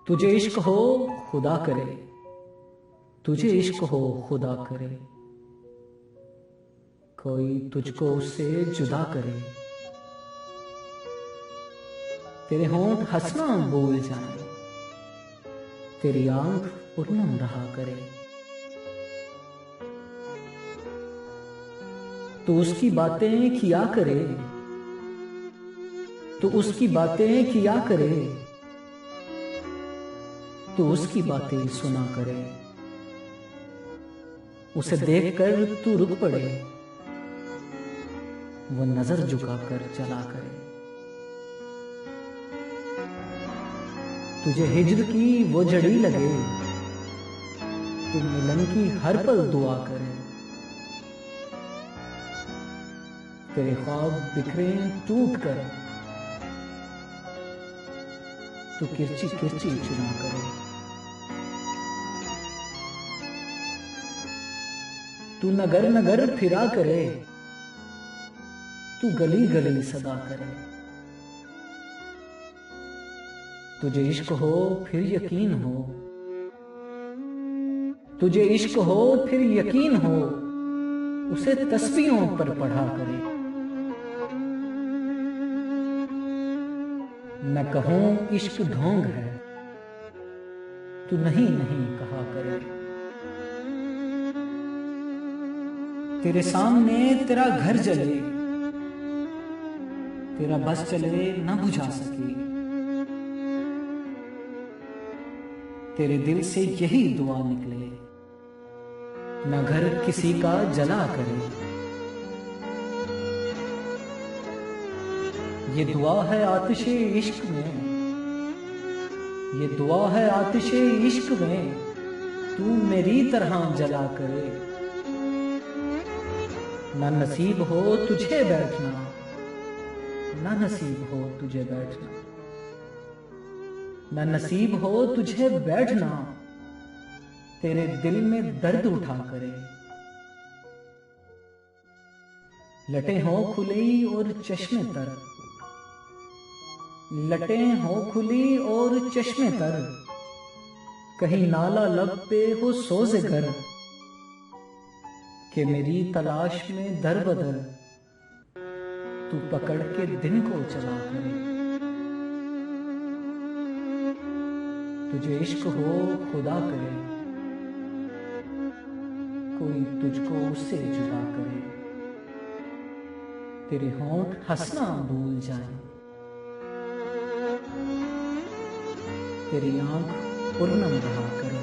तुझे इश्क हो खुदा करे, तुझे इश्क हो खुदा करे, कोई तुझको उससे जुदा करे, तेरे होंठ हंसना भूल जाए, तेरी आंख पूनम रहा करे, तू उसकी बातें किया करे, तू उसकी बातें किया करे, तू उसकी बातें सुना करे, उसे देखकर तू रुक पड़े, वो नजर झुकाकर चला करे, तुझे हिज्र की वो जड़ी लगे, तू मिलन की हर पल दुआ करे, तेरे ख्वाब बिखरे टूट कर, तू किरची किरची चुना करे, तू नगर नगर फिरा करे, तू गली गली सदा करे, तुझे इश्क हो फिर यकीन हो, तुझे इश्क हो फिर यकीन हो, उसे तस्बीहों पर पढ़ा करे, मैं कहूं इश्क ढोंग है, तू नहीं नहीं कहा करे, तेरे सामने तेरा घर जले, तेरा बस चले न बुझा सके, तेरे दिल से यही दुआ निकले, न घर किसी का जला करे, ये दुआ है आतिशे इश्क में, ये दुआ है आतिशे इश्क में, तू मेरी तरह जला करे, ना नसीब हो तुझे बैठना, ना नसीब हो तुझे बैठना, ना नसीब हो तुझे बैठना, तेरे दिल में दर्द उठा करे, लटे हो खुली और चश्मे तर, लटे हो खुली और चश्मे तर, कहीं नाला लब पे हो सोज़े घर, कि मेरी तलाश में दर बदर, तू पकड़ के दिन को चला करे, तुझे इश्क हो खुदा करे, कोई तुझको उससे जुदा करे, तेरे होंठ हंसना भूल जाए, तेरी आंख पूनम रहा करे,